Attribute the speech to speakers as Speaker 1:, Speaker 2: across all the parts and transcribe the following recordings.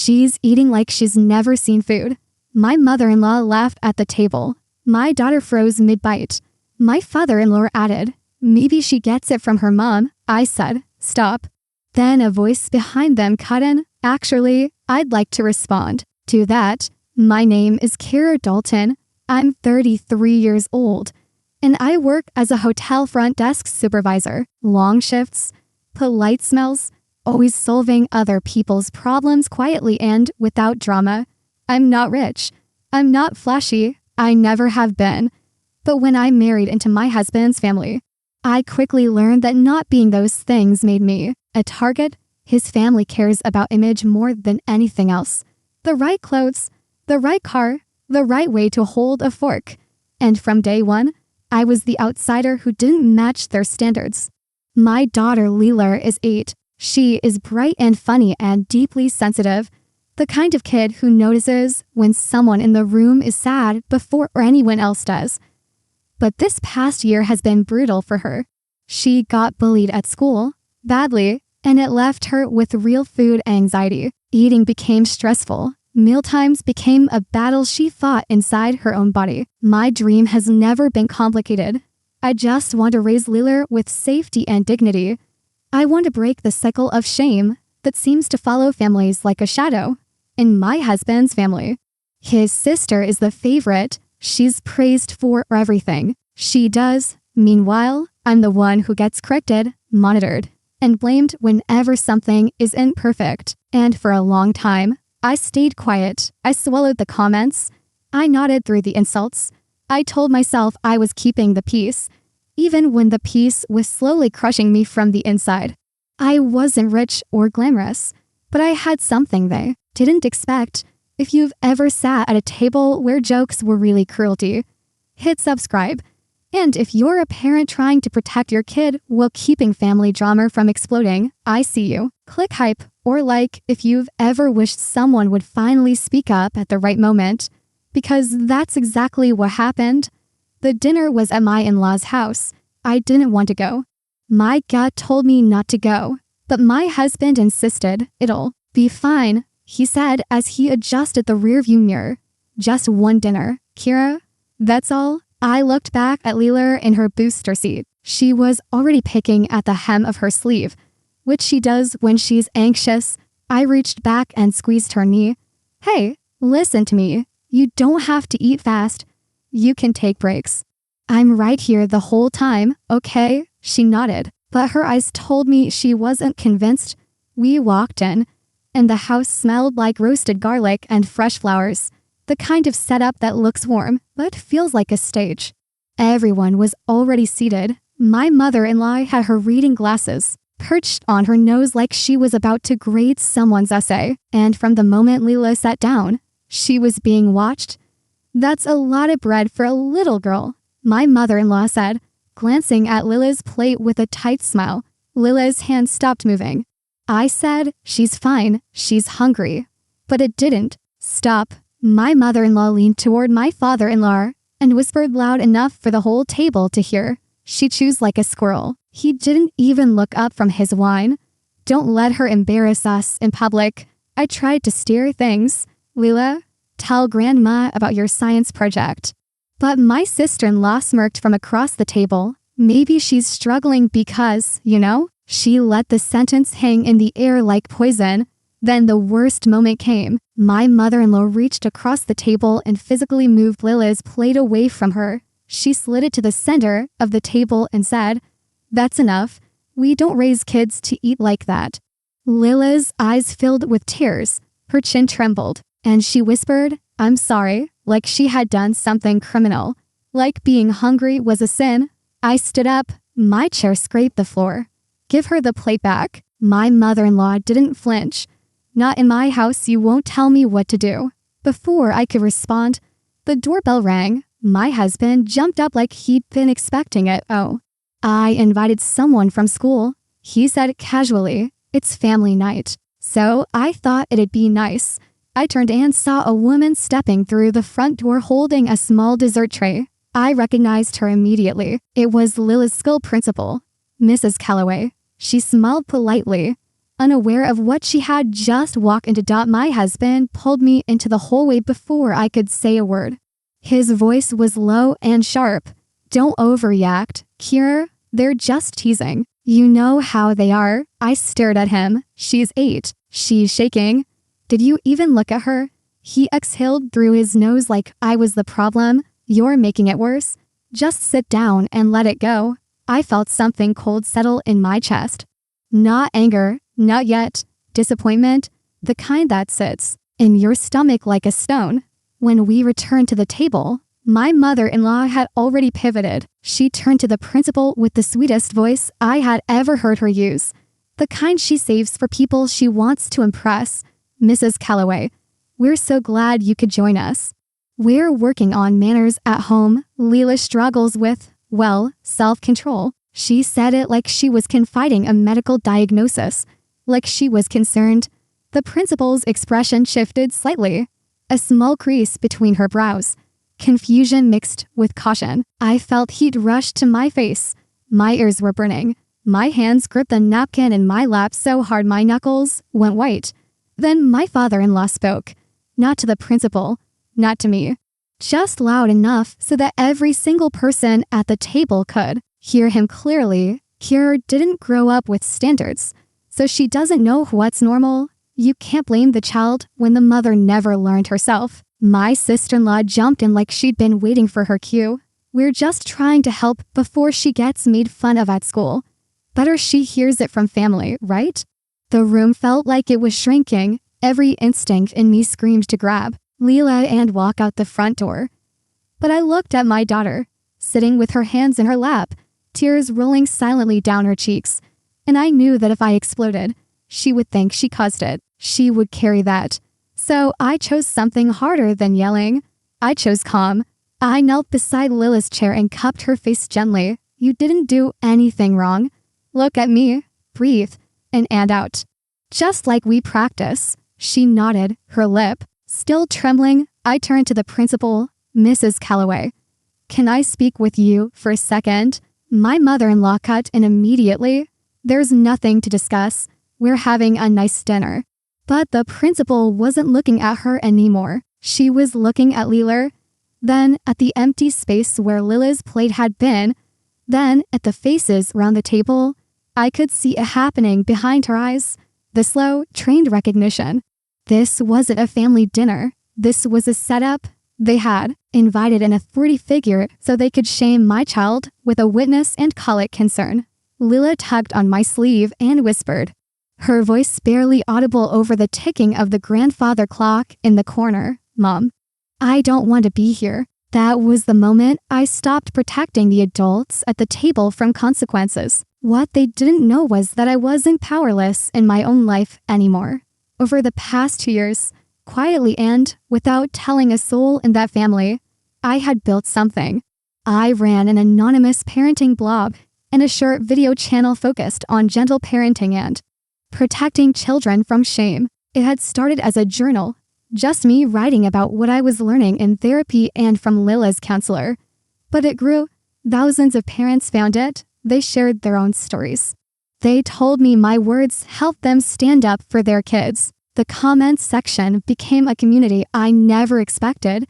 Speaker 1: She's eating like she's never seen food. My mother-in-law laughed at the table. My daughter froze mid-bite. My father-in-law added, maybe she gets it from her mom. I said, stop. Then a voice behind them cut in. Actually, I'd like to respond to that. My name is Kara Dalton. I'm 33 years old, and I work as a hotel front desk supervisor. Long shifts, polite smells, always solving other people's problems quietly and without drama. I'm not rich. I'm not flashy. I never have been. But when I married into my husband's family, I quickly learned that not being those things made me a target. His family cares about image more than anything else. The right clothes, the right car, the right way to hold a fork. And from day one, I was the outsider who didn't match their standards. My daughter Leela is 8. She is bright and funny and deeply sensitive. The kind of kid who notices when someone in the room is sad before anyone else does. But this past year has been brutal for her. She got bullied at school, badly, and it left her with real food anxiety. Eating became stressful. Mealtimes became a battle she fought inside her own body. My dream has never been complicated. I just want to raise Leela with safety and dignity. I want to break the cycle of shame that seems to follow families like a shadow. In my husband's family, his sister is the favorite. She's praised for everything she does. Meanwhile, I'm the one who gets corrected, monitored, and blamed whenever something isn't perfect. And for a long time, I stayed quiet. I swallowed the comments. I nodded through the insults. I told myself I was keeping the peace, even when the peace was slowly crushing me from the inside. I wasn't rich or glamorous, but I had something they didn't expect. If you've ever sat at a table where jokes were really cruelty, hit subscribe. And if you're a parent trying to protect your kid while keeping family drama from exploding, I see you. Click hype or like if you've ever wished someone would finally speak up at the right moment, because that's exactly what happened. The dinner was at my in-laws' house. I didn't want to go. My gut told me not to go, but my husband insisted. It'll be fine, he said as he adjusted the rearview mirror. Just one dinner, Kira. That's all. I looked back at Leela in her booster seat. She was already picking at the hem of her sleeve, which she does when she's anxious. I reached back and squeezed her knee. Hey, listen to me. You don't have to eat fast. You can take breaks. I'm right here the whole time, okay? She nodded, but her eyes told me she wasn't convinced. We walked in, and the house smelled like roasted garlic and fresh flowers. The kind of setup that looks warm, but feels like a stage. Everyone was already seated. My mother-in-law had her reading glasses perched on her nose like she was about to grade someone's essay. And from the moment Leela sat down, she was being watched. That's a lot of bread for a little girl, my mother-in-law said, glancing at Lila's plate with a tight smile. Lila's hand stopped moving. I said, she's fine, she's hungry. But it didn't stop. My mother-in-law leaned toward my father-in-law and whispered loud enough for the whole table to hear. She chews like a squirrel. He didn't even look up from his wine. Don't let her embarrass us in public. I tried to steer things. Leela, tell grandma about your science project. But my sister-in-law smirked from across the table. Maybe she's struggling because, she let the sentence hang in the air like poison. Then the worst moment came. My mother-in-law reached across the table and physically moved Lila's plate away from her. She slid it to the center of the table and said, that's enough. We don't raise kids to eat like that. Lila's eyes filled with tears. Her chin trembled, and she whispered, I'm sorry, like she had done something criminal. Like being hungry was a sin. I stood up. My chair scraped the floor. Give her the plate back. My mother-in-law didn't flinch. Not in my house, you won't tell me what to do. Before I could respond, the doorbell rang. My husband jumped up like he'd been expecting it. Oh, I invited someone from school. He said casually, it's family night. So I thought it'd be nice. I turned and saw a woman stepping through the front door holding a small dessert tray. I recognized her immediately. It was Lila's school principal, Mrs. Calloway. She smiled politely. unaware of what she had just walked into. My husband pulled me into the hallway before I could say a word. His voice was low and sharp. Don't overreact, Kira. They're just teasing. You know how they are. I stared at him. She's 8. She's shaking. Did you even look at her? He exhaled through his nose like I was the problem. You're making it worse. Just sit down and let it go. I felt something cold settle in my chest. Not anger, not yet. Disappointment, the kind that sits in your stomach like a stone. When we returned to the table, my mother-in-law had already pivoted. She turned to the principal with the sweetest voice I had ever heard her use. The kind she saves for people she wants to impress. Mrs. Calloway, we're so glad you could join us. We're working on manners at home. Leela struggles with, well, self-control. She said it like she was confiding a medical diagnosis, like she was concerned. The principal's expression shifted slightly, a small crease between her brows. Confusion mixed with caution. I felt heat rush to my face. My ears were burning. My hands gripped the napkin in my lap so hard my knuckles went white. Then my father-in-law spoke. Not to the principal, not to me. Just loud enough so that every single person at the table could hear him clearly. Kira didn't grow up with standards, so she doesn't know what's normal. You can't blame the child when the mother never learned herself. My sister-in-law jumped in like she'd been waiting for her cue. We're just trying to help before she gets made fun of at school. Better she hears it from family, right? The room felt like it was shrinking. Every instinct in me screamed to grab Leela and walk out the front door. But I looked at my daughter, sitting with her hands in her lap, tears rolling silently down her cheeks, and I knew that if I exploded, she would think she caused it. She would carry that. So I chose something harder than yelling. I chose calm. I knelt beside Lila's chair and cupped her face gently. You didn't do anything wrong. Look at me, breathe, and out. Just like we practice. She nodded, her lip still trembling. I turned to the principal, Mrs. Calloway. Can I speak with you for a second? My mother-in-law cut in immediately. There's nothing to discuss. We're having a nice dinner. But the principal wasn't looking at her anymore. She was looking at Leela, then at the empty space where Lila's plate had been, then at the faces around the table. I could see it happening behind her eyes. The slow, trained recognition. This wasn't a family dinner. This was a setup. They had invited an authority figure so they could shame my child with a witness and call it concern. Lila tugged on my sleeve and whispered, her voice barely audible over the ticking of the grandfather clock in the corner. Mom, I don't want to be here. That was the moment I stopped protecting the adults at the table from consequences. What they didn't know was that I wasn't powerless in my own life anymore. Over the past 2 years, quietly and without telling a soul in that family, I had built something. I ran an anonymous parenting blog and a short video channel focused on gentle parenting and protecting children from shame. It had started as a journal, just me writing about what I was learning in therapy and from Lila's counselor. But it grew. Thousands of parents found it. They shared their own stories. They told me my words helped them stand up for their kids. The comments section became a community I never expected,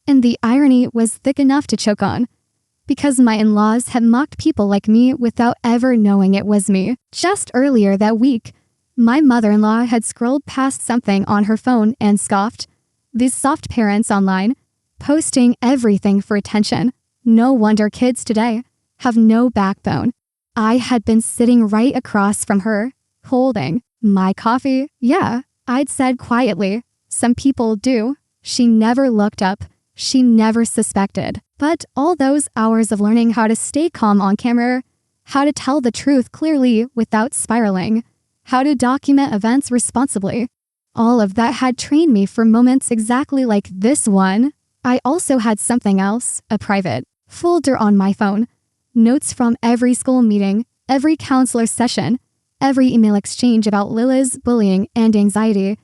Speaker 1: and the irony was thick enough to choke on. Because my in-laws had mocked people like me without ever knowing it was me. Just earlier that week, my mother-in-law had scrolled past something on her phone and scoffed. These soft parents online, posting everything for attention. No wonder kids today have no backbone. I had been sitting right across from her, holding my coffee. Yeah, I'd said quietly. Some people do. She never looked up. She never suspected. But all those hours of learning how to stay calm on camera, how to tell the truth clearly without spiraling, how to document events responsibly, all of that had trained me for moments exactly like this one. I also had something else, a private folder on my phone. Notes from every school meeting, every counselor session, every email exchange about Lila's bullying and anxiety.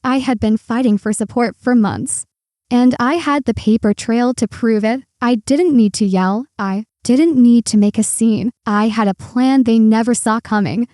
Speaker 1: I had been fighting for support for months. And I had the paper trail to prove it. I didn't need to yell. I didn't need to make a scene. I had a plan they never saw coming.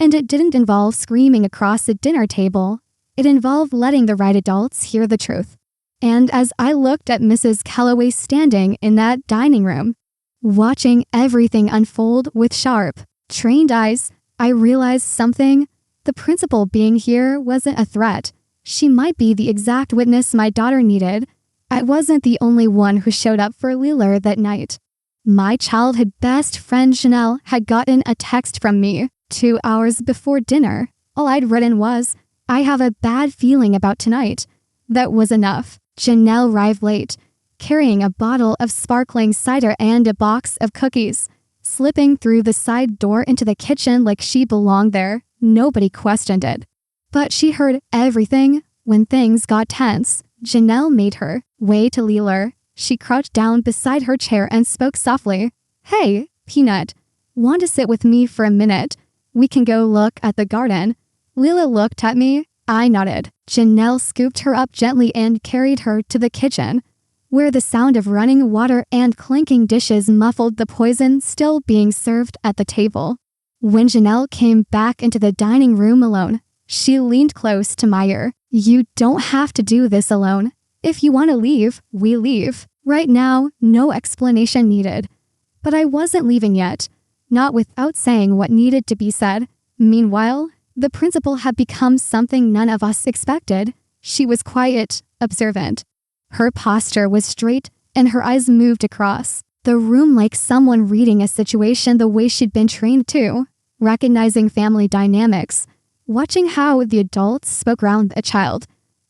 Speaker 1: And it didn't involve screaming across a dinner table. It involved letting the right adults hear the truth. And as I looked at Mrs. Calloway standing in that dining room, watching everything unfold with sharp, trained eyes, I realized something. The principal being here wasn't a threat. She might be the exact witness my daughter needed. I wasn't the only one who showed up for Leela that night. My childhood best friend Janelle had gotten a text from me 2 hours before dinner. All I'd written was, "I have a bad feeling about tonight." That was enough. Janelle arrived late, carrying a bottle of sparkling cider and a box of cookies. Slipping through the side door into the kitchen like she belonged there, nobody questioned it. But she heard everything. When things got tense, Janelle made her way to Leela. She crouched down beside her chair and spoke softly. "Hey, Peanut, want to sit with me for a minute? We can go look at the garden." Leela looked at me. I nodded. Janelle scooped her up gently and carried her to the kitchen, where the sound of running water and clinking dishes muffled the poison still being served at the table. When Janelle came back into the dining room alone, she leaned close to my ear. "You don't have to do this alone. If you want to leave, we leave. Right now, no explanation needed." But I wasn't leaving yet, not without saying what needed to be said. Meanwhile, the principal had become something none of us expected. She was quiet, observant. Her posture was straight, and her eyes moved across the room like someone reading a situation the way she'd been trained to, recognizing family dynamics, watching how the adults spoke around a child,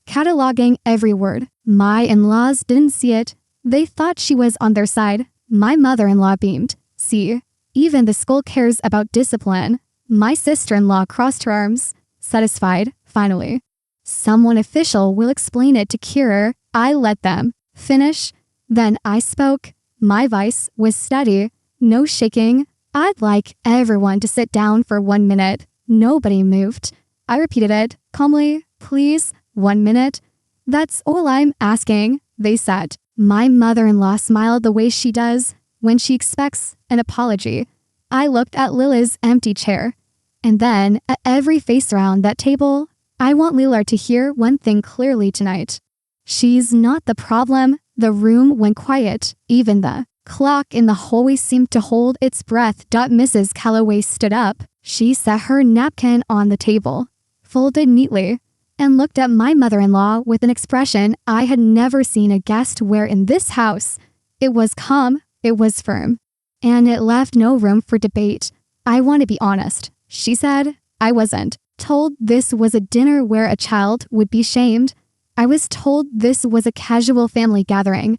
Speaker 1: cataloging every word. My in-laws didn't see it. They thought she was on their side. My mother-in-law beamed. "See, even the school cares about discipline." My sister-in-law crossed her arms, satisfied, finally. "Someone official will explain it to Kira." I let them finish. Then I spoke. My voice was steady, no shaking. "I'd like everyone to sit down for 1 minute." Nobody moved. I repeated it calmly. "Please, 1 minute. That's all I'm asking," they said. My mother-in-law smiled the way she does when she expects an apology. I looked at Lila's empty chair, and then at every face around that table. I want Lila to hear one thing clearly tonight. She's not the problem. The room went quiet. Even the clock in the hallway seemed to hold its breath. Mrs. Calloway stood up. She set her napkin on the table, folded neatly, and looked at my mother-in-law with an expression I had never seen a guest wear in this house. It was calm, it was firm, and it left no room for debate. "I want to be honest," she said. "I wasn't told this was a dinner where a child would be shamed. I was told this was a casual family gathering,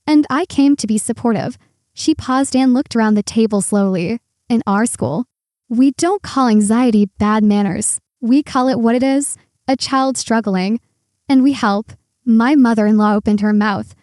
Speaker 1: and I came to be supportive." She paused and looked around the table slowly. "In our school, we don't call anxiety bad manners. We call it what it is, a child struggling, and we help." My mother-in-law opened her mouth,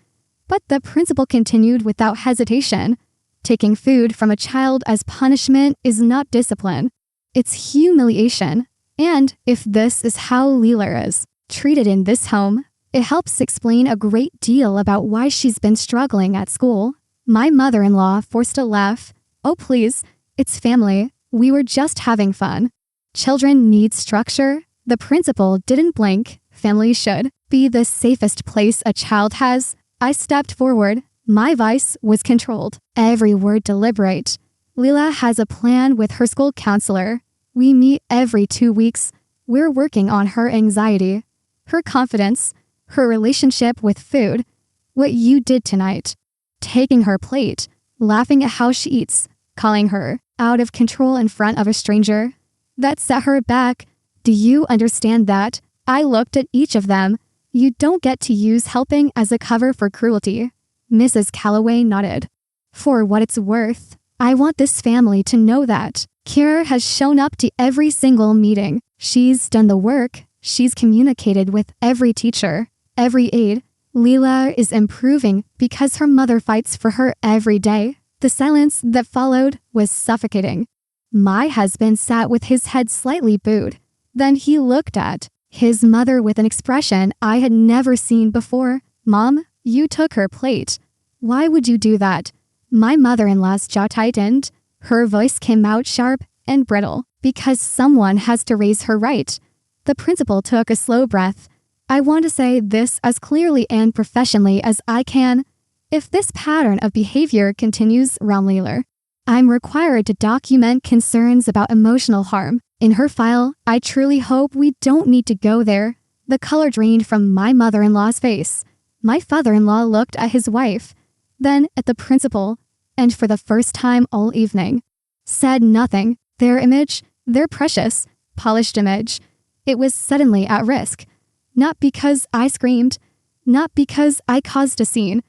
Speaker 1: but the principal continued without hesitation. "Taking food from a child as punishment is not discipline. It's humiliation. And if this is how Leela is treated in this home, it helps explain a great deal about why she's been struggling at school." My mother-in-law forced a laugh. "Oh, please, it's family. We were just having fun. Children need structure." The principal didn't blink. "Family should be the safest place a child has." I stepped forward. My voice was controlled, every word deliberate. "Leela has a plan with her school counselor. We meet every 2 weeks. We're working on her anxiety, her confidence, her relationship with food. What you did tonight, taking her plate, laughing at how she eats, calling her out of control in front of a stranger, that set her back. Do you understand that?" I looked at each of them. "You don't get to use helping as a cover for cruelty." Mrs. Calloway nodded. "For what it's worth, I want this family to know that Kira has shown up to every single meeting. She's done the work. She's communicated with every teacher, every aide. Leela is improving because her mother fights for her every day." The silence that followed was suffocating. My husband sat with his head slightly bowed. Then he looked at his mother with an expression I had never seen before. "Mom, you took her plate. Why would you do that?" My mother-in-law's jaw tightened. Her voice came out sharp and brittle, because someone has to raise her right. The principal took a slow breath. I want to say this as clearly and professionally as I can. If this pattern of behavior continues, Leela, I'm required to document concerns about emotional harm. In her file, I truly hope we don't need to go there. The color drained from my mother-in-law's face. My father-in-law looked at his wife, then at the principal, and for the first time all evening, said nothing. Their image, their precious, polished image, it was suddenly at risk. Not because I screamed, not because I caused a scene,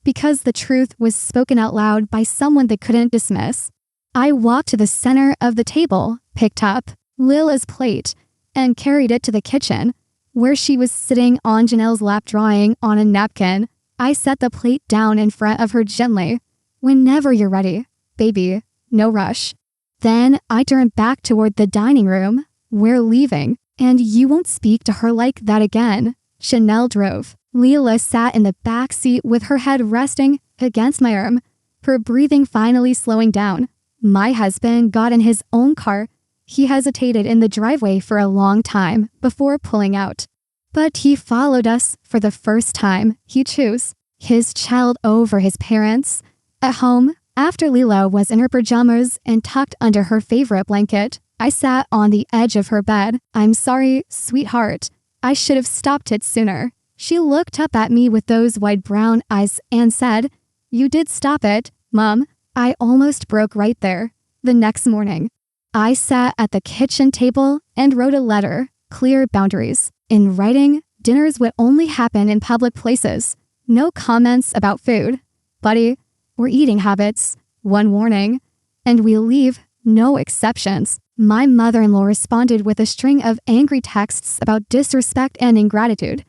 Speaker 1: because the truth was spoken out loud by someone they couldn't dismiss. I walked to the center of the table, picked up Lila's plate, and carried it to the kitchen, where she was sitting on Janelle's lap drawing on a napkin. I set the plate down in front of her gently. Whenever you're ready, baby, no rush. Then I turned back toward the dining room. We're leaving, and you won't speak to her like that again. Chanel drove. Leela sat in the back seat with her head resting against my arm, her breathing finally slowing down. My husband got in his own car. He hesitated in the driveway for a long time before pulling out. But he followed us for the first time. He chose his child over his parents. At home, after Leela was in her pajamas and tucked under her favorite blanket, I sat on the edge of her bed. I'm sorry, sweetheart. I should have stopped it sooner. She looked up at me with those wide brown eyes and said, "You did stop it, Mom." I almost broke right there. The next morning, I sat at the kitchen table and wrote a letter. Clear boundaries. In writing, dinners would only happen in public places. No comments about food, buddy, or eating habits. One warning. And we leave, no exceptions. My mother-in-law responded with a string of angry texts about disrespect and ingratitude.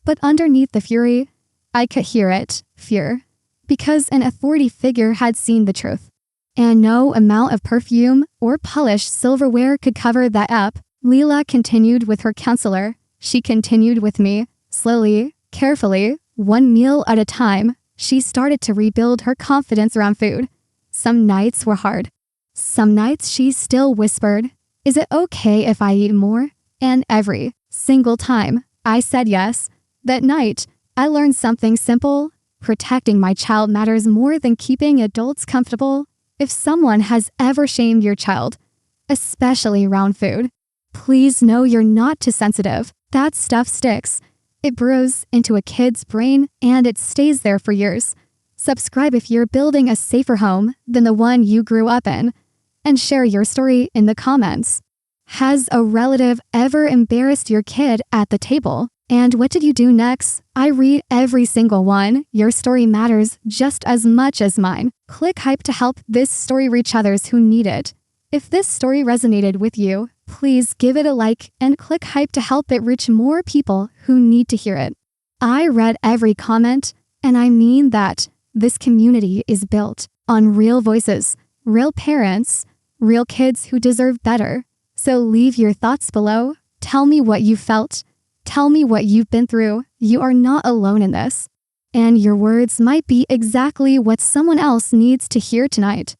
Speaker 1: But underneath the fury, I could hear it, fear, because an authority figure had seen the truth. And no amount of perfume or polished silverware could cover that up. Leela continued with her counselor. She continued with me, slowly, carefully, one meal at a time. She started to rebuild her confidence around food. Some nights were hard. Some nights she still whispered, "Is it okay if I eat more?" And every single time I said yes. That night, I learned something simple. Protecting my child matters more than keeping adults comfortable. If someone has ever shamed your child, especially around food, please know you're not too sensitive. That stuff sticks. It burrows into a kid's brain and it stays there for years. Subscribe if you're building a safer home than the one you grew up in. And share your story in the comments. Has a relative ever embarrassed your kid at the table? And what did you do next? I read every single one. Your story matters just as much as mine. Click hype to help this story reach others who need it. If this story resonated with you, please give it a like and click hype to help it reach more people who need to hear it. I read every comment, and I mean that. This community is built on real voices, real parents, real kids who deserve better. So leave your thoughts below. Tell me what you felt. Tell me what you've been through. You are not alone in this. And your words might be exactly what someone else needs to hear tonight.